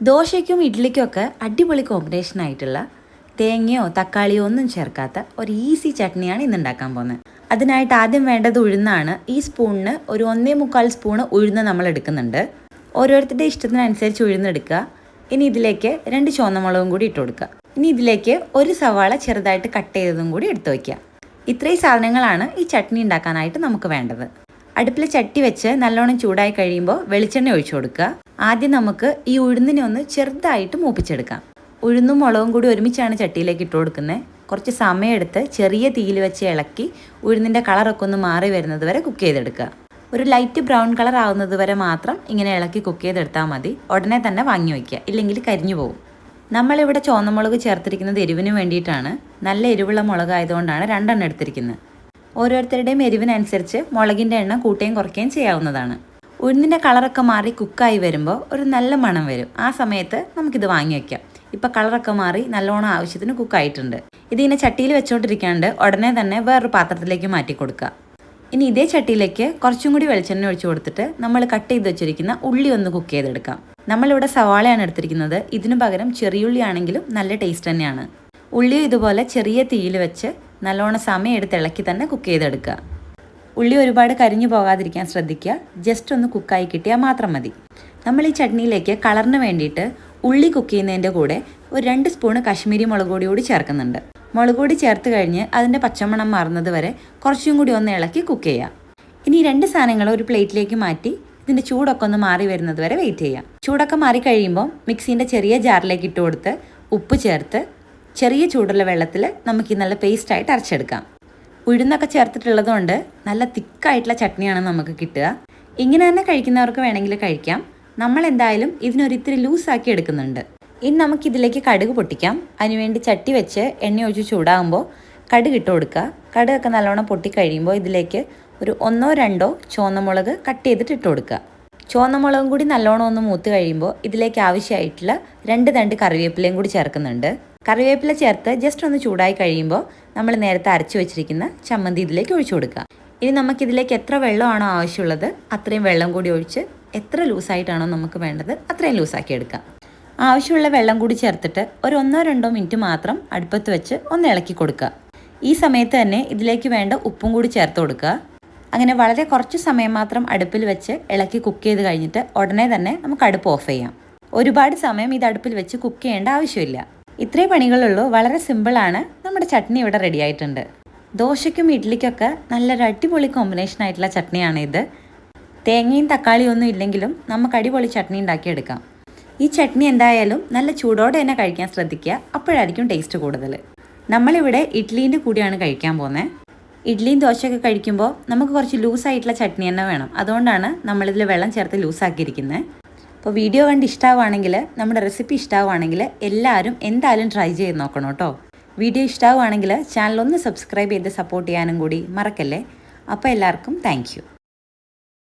ദോശയ്ക്കും ഇഡ്ഡലിക്കുമൊക്കെ അടിപൊളി കോമ്പിനേഷനായിട്ടുള്ള തേങ്ങയോ തക്കാളിയോ ഒന്നും ചേർക്കാത്ത ഒരു ഈസി ചട്നിയാണ് ഇന്ന് ഉണ്ടാക്കാൻ പോകുന്നത്. അതിനായിട്ട് ആദ്യം വേണ്ടത് ഉഴുന്നാണ്. ഈ സ്പൂണിന് ഒരു 1.25 സ്പൂണ് ഉഴുന്ന് നമ്മൾ എടുക്കുന്നുണ്ട്. ഓരോരുത്തരുടെ ഇഷ്ടത്തിനനുസരിച്ച് ഉഴുന്നെടുക്കുക. ഇനി ഇതിലേക്ക് 2 ചുവന്നമുളകും കൂടി ഇട്ട് കൊടുക്കുക. ഇനി ഇതിലേക്ക് ഒരു സവാള ചെറുതായിട്ട് കട്ട് ചെയ്തതും കൂടി എടുത്തു വയ്ക്കുക. ഇത്രയും സാധനങ്ങളാണ് ഈ ചട്നി ഉണ്ടാക്കാനായിട്ട് നമുക്ക് വേണ്ടത്. അടുപ്പിൽ ചട്ടി വെച്ച് നല്ലോണം ചൂടായി കഴിയുമ്പോൾ വെളിച്ചെണ്ണ ഒഴിച്ചു കൊടുക്കുക. ആദ്യം നമുക്ക് ഈ ഉഴുന്നിനെ ഒന്ന് ചെറുതായിട്ട് മൂപ്പിച്ചെടുക്കാം. ഉഴുന്നും മുളകും കൂടി ഒരുമിച്ചാണ് ചട്ടിയിലേക്ക് ഇട്ട് കൊടുക്കുന്നത്. കുറച്ച് സമയമെടുത്ത് ചെറിയ തീയിൽ വെച്ച് ഇളക്കി ഉഴുന്നിൻ്റെ കളറൊക്കെ ഒന്ന് മാറി വരുന്നത് വരെ കുക്ക് ചെയ്തെടുക്കുക. ഒരു ലൈറ്റ് ബ്രൗൺ കളർ ആവുന്നത് വരെ മാത്രം ഇങ്ങനെ ഇളക്കി കുക്ക് ചെയ്തെടുത്താൽ മതി. ഉടനെ തന്നെ വാങ്ങി വയ്ക്കുക, ഇല്ലെങ്കിൽ കരിഞ്ഞു പോകും. നമ്മളിവിടെ ചുവന്നമുളക് ചേർത്തിരിക്കുന്നത് എരിവിന് വേണ്ടിയിട്ടാണ്. നല്ല എരിവുള്ള മുളകായതുകൊണ്ടാണ് 2 എണ്ണം എടുത്തിരിക്കുന്നത്. ഓരോരുത്തരുടെയും എരിവിനനുസരിച്ച് മുളകിൻ്റെ എണ്ണം കൂട്ടുകയും കുറയ്ക്കുകയും ചെയ്യാവുന്നതാണ്. ഉഴുന്നിൻ്റെ കളറൊക്കെ മാറി കുക്കായി വരുമ്പോൾ ഒരു നല്ല മണം വരും. ആ സമയത്ത് നമുക്കിത് വാങ്ങി വയ്ക്കാം. ഇപ്പോൾ കളറൊക്കെ മാറി നല്ലോണം ആവശ്യത്തിന് കുക്കായിട്ടുണ്ട്. ഇതിങ്ങനെ ചട്ടിയിൽ വെച്ചുകൊണ്ടിരിക്കാണ്ട് ഉടനെ തന്നെ വേറൊരു പാത്രത്തിലേക്ക് മാറ്റി കൊടുക്കുക. ഇനി ഇതേ ചട്ടിയിലേക്ക് കുറച്ചും കൂടി വെളിച്ചെണ്ണ ഒഴിച്ചു കൊടുത്തിട്ട് നമ്മൾ കട്ട് ചെയ്ത് വെച്ചിരിക്കുന്ന ഉള്ളി ഒന്ന് കുക്ക് ചെയ്തെടുക്കാം. നമ്മളിവിടെ സവാളയാണ് എടുത്തിരിക്കുന്നത്. ഇതിനു പകരം ചെറിയുള്ളി ആണെങ്കിലും നല്ല ടേസ്റ്റ് തന്നെയാണ്. ഉള്ളിയും ഇതുപോലെ ചെറിയ തീയിൽ വെച്ച് നല്ലോണം സമയം എടുത്ത് ഇളക്കി തന്നെ കുക്ക് ചെയ്തെടുക്കുക. ഉള്ളി ഒരുപാട് കരിഞ്ഞു പോകാതിരിക്കാൻ ശ്രദ്ധിക്കുക. ജസ്റ്റ് ഒന്ന് കുക്കായി കിട്ടിയാൽ മാത്രം മതി. നമ്മൾ ഈ ചട്നിയിലേക്ക് കളറിന് വേണ്ടിയിട്ട് ഉള്ളി കുക്ക് ചെയ്യുന്നതിൻ്റെ കൂടെ ഒരു 2 സ്പൂണ് കശ്മീരി മുളക് പൊടി കൂടി ചേർക്കുന്നുണ്ട്. മുളക് പൊടി ചേർത്ത് കഴിഞ്ഞ് അതിൻ്റെ പച്ചമണം മാറുന്നത് വരെ കുറച്ചും കൂടി ഒന്ന് ഇളക്കി കുക്ക് ചെയ്യാം. ഇനി 2 സാധനങ്ങൾ ഒരു പ്ലേറ്റിലേക്ക് മാറ്റി ഇതിൻ്റെ ചൂടൊക്കെ ഒന്ന് മാറി വരുന്നത് വരെ വെയിറ്റ് ചെയ്യാം. ചൂടൊക്കെ മാറി കഴിയുമ്പോൾ മിക്സീൻ്റെ ചെറിയ ജാറിലേക്ക് ഇട്ട് കൊടുത്ത് ഉപ്പ് ചേർത്ത് ചെറിയ ചൂടുള്ള വെള്ളത്തിൽ നമുക്ക് നല്ല പേസ്റ്റായിട്ട് അരച്ചെടുക്കാം. ഉഴുന്നൊക്കെ ചേർത്തിട്ടുള്ളത് കൊണ്ട് നല്ല തിക്കായിട്ടുള്ള ചട്നിയാണ് നമുക്ക് കിട്ടുക. ഇങ്ങനെ തന്നെ കഴിക്കുന്നവർക്ക് വേണമെങ്കിൽ കഴിക്കാം. നമ്മൾ എന്തായാലും ഇതിനൊരിത്തിരി ലൂസാക്കി എടുക്കുന്നുണ്ട്. ഇനി നമുക്കിതിലേക്ക് കടുക് പൊട്ടിക്കാം. അതിനുവേണ്ടി ചട്ടി വെച്ച് എണ്ണ ഒഴിച്ച് ചൂടാകുമ്പോൾ കടുക് ഇട്ട് കൊടുക്കുക. കടുകൊക്കെ നല്ലോണം പൊട്ടിക്കഴിയുമ്പോൾ ഇതിലേക്ക് ഒരു 1-2 ചുവന്നമുളക് കട്ട് ചെയ്തിട്ട് ഇട്ട് കൊടുക്കുക. ചുവന്നമുളകും കൂടി നല്ലോണം ഒന്ന് മൂത്ത് കഴിയുമ്പോൾ ഇതിലേക്ക് ആവശ്യമായിട്ടുള്ള 2 തണ്ട് കറിവേപ്പിലയും കൂടി ചേർക്കുന്നുണ്ട്. കറിവേപ്പില ചേർത്ത് ജസ്റ്റ് ഒന്ന് ചൂടായി കഴിയുമ്പോൾ നമ്മൾ നേരത്തെ അരച്ചു വെച്ചിരിക്കുന്ന ചമ്മന്തി ഇതിലേക്ക് ഒഴിച്ചു കൊടുക്കുക. ഇനി നമുക്കിതിലേക്ക് എത്ര വെള്ളമാണോ ആവശ്യമുള്ളത് അത്രയും വെള്ളം കൂടി ഒഴിച്ച് എത്ര ലൂസായിട്ടാണോ നമുക്ക് വേണ്ടത് അത്രയും ലൂസാക്കി എടുക്കാം. ആവശ്യമുള്ള വെള്ളം കൂടി ചേർത്തിട്ട് ഒരു 1-2 മിനിറ്റ് മാത്രം അടുപ്പത്ത് വെച്ച് ഒന്ന് ഇളക്കി കൊടുക്കുക. ഈ സമയത്ത് തന്നെ ഇതിലേക്ക് വേണ്ട ഉപ്പും കൂടി ചേർത്ത് കൊടുക്കുക. അങ്ങനെ വളരെ കുറച്ച് സമയം മാത്രം അടുപ്പിൽ വെച്ച് ഇളക്കി കുക്ക് ചെയ്ത് കഴിഞ്ഞിട്ട് ഉടനെ തന്നെ നമുക്ക് അടുപ്പ് ഓഫ് ചെയ്യാം. ഒരുപാട് സമയം ഇത് അടുപ്പിൽ വെച്ച് കുക്ക് ചെയ്യേണ്ട ആവശ്യമില്ല. ഇത്രയും പണികളുള്ളൂ. വളരെ സിമ്പിളാണ്. നമ്മുടെ ചട്നി ഇവിടെ റെഡി ആയിട്ടുണ്ട്. ദോശയ്ക്കും ഇഡ്ഡലിക്കൊക്കെ നല്ലൊരു അടിപൊളി കോമ്പിനേഷൻ ആയിട്ടുള്ള ചട്നിയാണ് ഇത്. തേങ്ങയും തക്കാളിയും ഒന്നും ഇല്ലെങ്കിലും നമുക്ക് അടിപൊളി ചട്നി ഉണ്ടാക്കിയെടുക്കാം. ഈ ചട്നി എന്തായാലും നല്ല ചൂടോടെ തന്നെ കഴിക്കാൻ ശ്രദ്ധിക്കുക. അപ്പോഴായിരിക്കും ടേസ്റ്റ് കൂടുതൽ. നമ്മളിവിടെ ഇഡ്ഡലീൻ്റെ കൂടിയാണ് കഴിക്കാൻ പോകുന്നത്. ഇഡ്ഡലിയും ദോശയൊക്കെ കഴിക്കുമ്പോൾ നമുക്ക് കുറച്ച് ലൂസായിട്ടുള്ള ചട്നി തന്നെ വേണം. അതുകൊണ്ടാണ് നമ്മളിതിൽ വെള്ളം ചേർത്ത് ലൂസാക്കിയിരിക്കുന്നത്. അപ്പോൾ വീഡിയോ കണ്ട് ഇഷ്ടമാവുകയാണെങ്കിൽ, നമ്മുടെ റെസിപ്പി ഇഷ്ടമാവുകയാണെങ്കിൽ എല്ലാവരും എന്തായാലും ട്രൈ ചെയ്ത് നോക്കണം കേട്ടോ. വീഡിയോ ഇഷ്ടമാവുകയാണെങ്കിൽ ചാനൽ ഒന്ന് സബ്സ്ക്രൈബ് ചെയ്ത് സപ്പോർട്ട് ചെയ്യാനും കൂടി മറക്കല്ലേ. അപ്പോൾ എല്ലാവർക്കും താങ്ക് യു.